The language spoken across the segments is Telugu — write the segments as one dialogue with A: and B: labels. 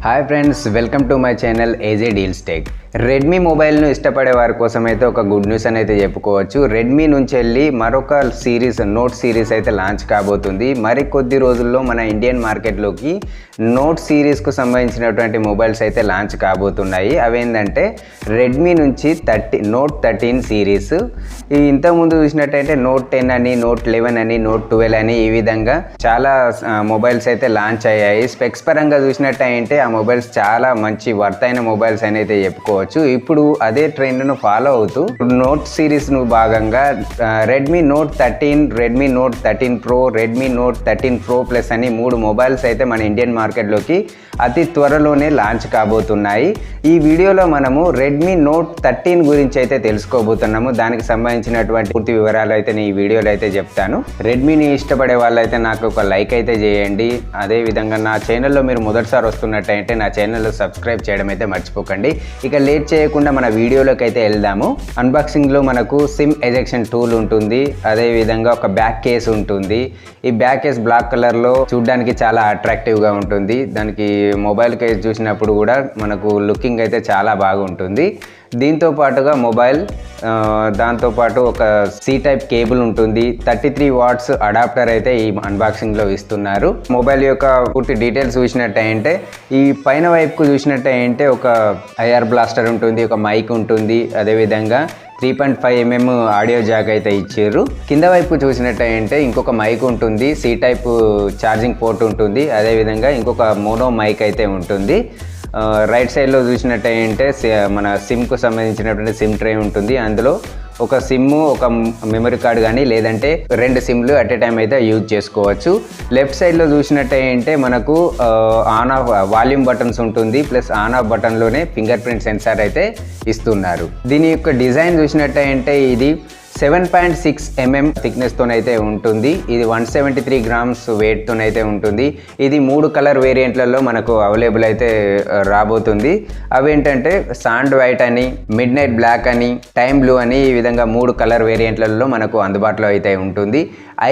A: Hi friends, welcome to my channel AJdealstech. Redmi మొబైల్ను ఇష్టపడే వారి కోసం అయితే ఒక గుడ్ న్యూస్ అని అయితే చెప్పుకోవచ్చు. రెడ్మీ నుంచి వెళ్ళి మరొక సిరీస్ నోట్ సిరీస్ అయితే లాంచ్ కాబోతుంది. మరి కొద్ది రోజుల్లో మన ఇండియన్ మార్కెట్లోకి నోట్ సిరీస్కు సంబంధించినటువంటి మొబైల్స్ అయితే లాంచ్ కాబోతున్నాయి. అవేంటంటే రెడ్మీ నుంచి నోట్ 13 సిరీస్. ఇంతకుముందు చూసినట్టయితే నోట్ 10 అని, నోట్ 11 అని, నోట్ 12 అని ఈ విధంగా చాలా మొబైల్స్ అయితే లాంచ్ అయ్యాయి. స్పెక్స్ పరంగా చూసినట్టయితే ఆ మొబైల్స్ చాలా మంచి వర్త్ అయిన మొబైల్స్ అని అయితే చెప్పుకోవచ్చు. ఇప్పుడు అదే ట్రెండ్ను ఫాలో అవుతూ నోట్ సిరీస్ను భాగంగా Redmi note 13, Redmi note 13 pro, Redmi note 13 pro plus అని 3 మొబైల్స్ అయితే మన ఇండియన్ మార్కెట్లోకి అతి త్వరలోనే లాంచ్ కాబోతున్నాయి. ఈ వీడియోలో మనము రెడ్మీ నోట్ 13 గురించి అయితే తెలుసుకోబోతున్నాము. దానికి సంబంధించినటువంటి పూర్తి వివరాలు అయితే నేను ఈ వీడియోలో అయితే చెప్తాను. రెడ్మీని ఇష్టపడే వాళ్ళైతే నాకు ఒక లైక్ అయితే చేయండి. అదేవిధంగా నా ఛానల్లో మీరు మొదటిసారి వస్తున్నట్టయితే నా ఛానల్లో సబ్స్క్రైబ్ చేయడం అయితే మర్చిపోకండి. ఇక లేట్ చేయకుండా మన వీడియోలోకి అయితే వెళ్దాము. అన్బాక్సింగ్లో మనకు సిమ్ ఎజెక్షన్ టూల్ ఉంటుంది. అదేవిధంగా ఒక బ్యాక్ కేస్ ఉంటుంది. ఈ బ్యాక్ కేస్ బ్లాక్ కలర్లో చూడడానికి చాలా అట్రాక్టివ్గా ఉంటుంది. దానికి మొబైల్ కేస్ చూసినప్పుడు కూడా మనకు లుకింగ్ అయితే చాలా బాగుంటుంది. దీంతో పాటుగా మొబైల్ దాంతోపాటు ఒక సి టైప్ కేబుల్ ఉంటుంది. 33 వాట్స్ అడాప్టర్ అయితే ఈ అన్బాక్సింగ్లో ఇస్తున్నారు. మొబైల్ యొక్క పూర్తి డీటెయిల్స్ చూసినట్టయితే ఈ పైన వైపుకు చూసినట్టయితే ఒక ఐఆర్ బ్లాస్టర్ ఉంటుంది, ఒక మైక్ ఉంటుంది. అదేవిధంగా 3.5mm ఆడియో జాక్ అయితే ఇచ్చారు. కింద వైపు చూసినట్టయితే ఇంకొక మైక్ ఉంటుంది, సి టైప్ ఛార్జింగ్ పోర్ట్ ఉంటుంది. అదేవిధంగా ఇంకొక మోనో మైక్ అయితే ఉంటుంది. రైట్ సైడ్లో చూసినట్టయితే మన సిమ్కు సంబంధించినటువంటి సిమ్ ట్రే ఉంటుంది. అందులో ఒక సిమ్, ఒక మెమరీ కార్డ్ కానీ లేదంటే 2 సిమ్లు అట్ ఏ టైం అయితే యూజ్ చేసుకోవచ్చు. లెఫ్ట్ సైడ్లో చూసినట్టయితే మనకు ఆన్ ఆఫ్ వాల్యూమ్ బటన్స్ ఉంటుంది. ప్లస్ ఆన్ ఆఫ్ బటన్లోనే ఫింగర్ ప్రింట్ సెన్సార్ అయితే ఇస్తున్నారు. దీని యొక్క డిజైన్ చూసినట్టయితే ఇది 7.6mm థిక్నెస్తోనైతే ఉంటుంది. ఇది 173 గ్రామ్స్ వెయిట్తోనైతే ఉంటుంది. ఇది 3 కలర్ వేరియంట్లలో మనకు అవైలబుల్ అయితే రాబోతుంది. అవేంటంటే సాండ్ వైట్ అని, మిడ్ నైట్ బ్లాక్ అని, టైమ్ బ్లూ అని ఈ విధంగా 3 కలర్ వేరియంట్లలో మనకు అందుబాటులో అయితే ఉంటుంది.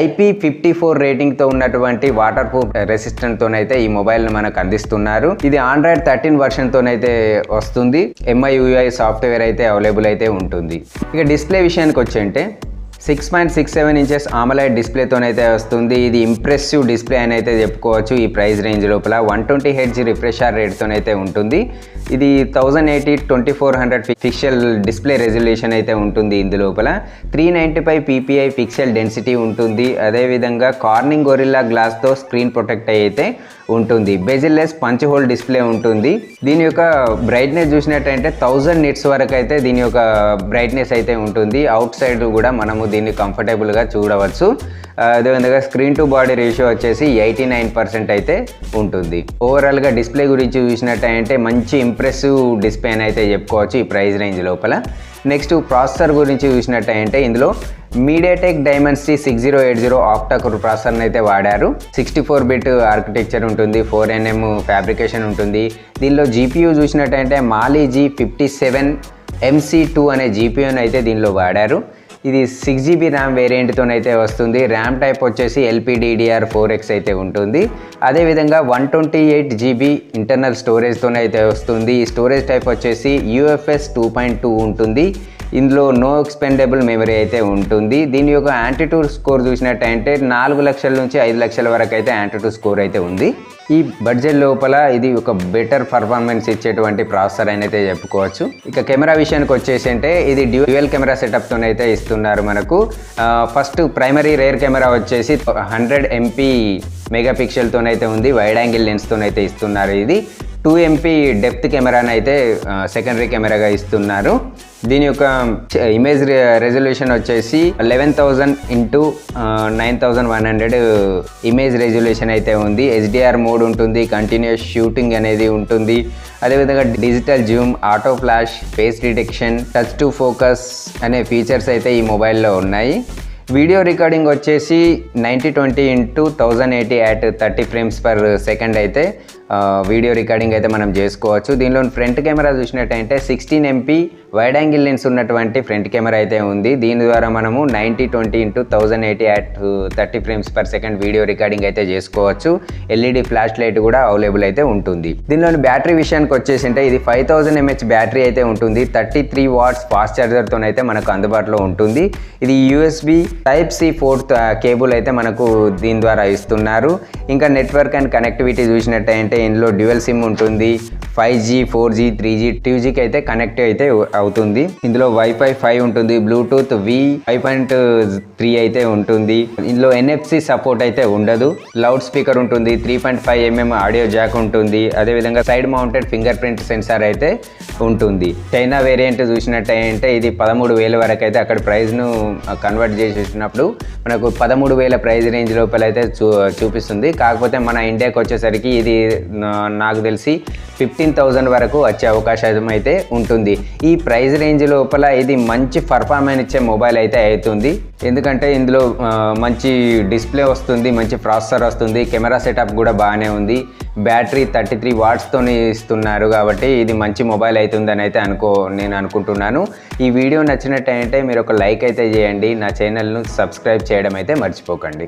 A: IP54 రేటింగ్తో ఉన్నటువంటి వాటర్ ప్రూఫ్ రెసిస్టెంట్తోనైతే ఈ మొబైల్ను మనకు అందిస్తున్నారు. ఇది Android 13 వర్షన్తోనైతే వస్తుంది. MIUI సాఫ్ట్వేర్ అయితే అవైలబుల్ అయితే ఉంటుంది. ఇక డిస్ప్లే విషయానికి వచ్చేంటే 6.67 ఇంచెస్ AMOLED డిస్ప్లేతోనైతే వస్తుంది. ఇది ఇంప్రెసివ్ డిస్ప్లే అని అయితే చెప్పుకోవచ్చు. ఈ ప్రైస్ రేంజ్ లోపల 120Hz రిఫ్రెష్ రేట్తోనైతే ఉంటుంది. ఇది 1080x2400 పిక్సెల్ డిస్ప్లే రెజల్యూషన్ అయితే ఉంటుంది. ఇందులోపల 395 ppi పిక్సెల్ డెన్సిటీ ఉంటుంది. అదేవిధంగా కార్నింగ్ గొరిల్లా గ్లాస్తో స్క్రీన్ ప్రొటెక్ట్ అయితే ఉంటుంది. బెజిల్లెస్ పంచ్ హోల్ డిస్ప్లే ఉంటుంది. దీని యొక్క బ్రైట్నెస్ చూసినట్టయితే 1000 nits వరకు అయితే దీని యొక్క బ్రైట్నెస్ అయితే ఉంటుంది. అవుట్ సైడ్ కూడా మనము దీన్ని కంఫర్టబుల్గా చూడవచ్చు. అదేవిధంగా స్క్రీన్ టు బాడీ రేషియో వచ్చేసి 89% అయితే ఉంటుంది. ఓవరాల్గా డిస్ప్లే గురించి చూసినట్టయితే మంచి ఇంప్రెసివ్ డిస్ప్లే అని అయితే చెప్పుకోవచ్చు ఈ ప్రైస్ రేంజ్ లోపల. నెక్స్ట్ ప్రాసెసర్ గురించి చూసినట్టయితే ఇందులో MediaTek Dimensity 6080 ఆక్టా-కోర్ ప్రాసెసర్ని అయితే వాడారు. 64-bit ఆర్కిటెక్చర్ ఉంటుంది, 4nm ఫ్యాబ్రికేషన్ ఉంటుంది. దీనిలో GPU చూసినట్టయితే Mali G57 MC2 అనే GPUని అయితే దీనిలో వాడారు. ఇది 6GB ర్యామ్ వేరియంట్తోనైతే వస్తుంది. ర్యామ్ టైప్ వచ్చేసి LPDDR4X అయితే ఉంటుంది. అదేవిధంగా 128GB ఇంటర్నల్ స్టోరేజ్తోనైతే వస్తుంది. ఈ స్టోరేజ్ టైప్ వచ్చేసి UFS 2.2 ఉంటుంది. ఇందులో నో ఎక్స్పెండబుల్ మెమరీ అయితే ఉంటుంది. దీని యొక్క యాంటిట్యూడ్ స్కోర్ చూసినట్టయితే 4 లక్షల నుంచి 5 లక్షల వరకు అయితే యాంటిట్యూడ్ స్కోర్ అయితే ఉంది. ఈ బడ్జెట్ లోపల ఇది ఒక బెటర్ పర్ఫార్మెన్స్ ఇచ్చేటువంటి ప్రాసెసర్ అని అయితే చెప్పుకోవచ్చు. ఇక కెమెరా విషయానికి వచ్చేసి అంటే ఇది డ్యూయల్ కెమెరా సెటప్తోనైతే ఇస్తున్నారు మనకు. ఫస్ట్ ప్రైమరీ రేర్ కెమెరా వచ్చేసి 100 MP మెగాపిక్సెల్తోనైతే ఉంది. వైడ్ యాంగిల్ లెన్స్తోనైతే ఇస్తున్నారు. ఇది 2 MP డెప్త్ కెమెరాని అయితే సెకండరీ కెమెరాగా ఇస్తున్నారు. దీని యొక్క ఇమేజ్ రెజల్యూషన్ వచ్చేసి 11,000 x 9100 ఇమేజ్ రెజల్యూషన్ అయితే ఉంది. HDR మోడ్ ఉంటుంది, కంటిన్యూస్ షూటింగ్ అనేది ఉంటుంది. అదేవిధంగా digital Zoom, auto flash, face detection, touch to focus అనే ఫీచర్స్ అయితే ఈ మొబైల్లో ఉన్నాయి. వీడియో రికార్డింగ్ వచ్చేసి 9020 x 1080 at 30 frames per second అయితే వీడియో రికార్డింగ్ అయితే మనం చేసుకోవచ్చు. దీనిలో ఫ్రంట్ కెమెరా చూసినట్టయితే 16 MP వైడ్ యాంగిల్ లెన్స్ ఉన్నటువంటి ఫ్రంట్ కెమెరా అయితే ఉంది. దీని ద్వారా మనము 9020x1080 at 30 frames/second video recording అయితే చేసుకోవచ్చు. ఎల్ఈడి ఫ్లాష్ లైట్ కూడా అవైలబుల్ అయితే ఉంటుంది. దీనిలోని బ్యాటరీ విషయానికి వచ్చేసింటే ఇది 5000 mAh బ్యాటరీ అయితే ఉంటుంది. 33 watts ఫాస్ట్ ఛార్జర్తో అయితే మనకు అందుబాటులో ఉంటుంది. ఇది USB Type-C పోర్ట్ కేబుల్ అయితే మనకు దీని ద్వారా ఇస్తున్నారు. ఇంకా నెట్వర్క్ అండ్ కనెక్టివిటీ చూసినట్టయితే ఇందులో డ్యూయల్ సిమ్ ఉంటుంది. 5G 4G 3G 2Gకి అయితే కనెక్ట్ అయితే అవుతుంది. ఇందులో వైఫై 5 ఉంటుంది. బ్లూటూత్ V 5.3 అయితే ఉంటుంది. ఇందులో NFC సపోర్ట్ అయితే ఉండదు. లౌడ్ స్పీకర్ ఉంటుంది. 3.5 mm ఆడియో జాక్ ఉంటుంది. అదేవిధంగా side mounted finger print sensor అయితే ఉంటుంది. చైనా వేరియంట్ చూసినట్టయితే ఇది 13,000 వరకు అయితే అక్కడ ప్రైస్ను కన్వర్ట్ చేసేసినప్పుడు మనకు 13,000 ప్రైస్ రేంజ్ లోపల అయితే చూపిస్తుంది. కాకపోతే మన ఇండియాకి వచ్చేసరికి ఇది నాకు తెలిసి 15,000 వరకు వచ్చే అవకాశం అయితే ఉంటుంది. ఈ ప్రైస్ రేంజ్ లోపల ఇది మంచి పర్ఫార్మెన్స్ ఇచ్చే మొబైల్ అయితే అవుతుంది. ఎందుకంటే ఇందులో మంచి డిస్ప్లే వస్తుంది, మంచి ప్రాసెసర్ వస్తుంది, కెమెరా సెటప్ కూడా బాగానే ఉంది. బ్యాటరీ 33 wattsతో ఇస్తున్నారు కాబట్టి ఇది మంచి మొబైల్ అవుతుందని అయితే నేను అనుకుంటున్నాను. ఈ వీడియో నచ్చినట్టయితే మీరు ఒక లైక్ అయితే చేయండి. నా ఛానల్ను సబ్స్క్రైబ్ చేయడం అయితే మర్చిపోకండి.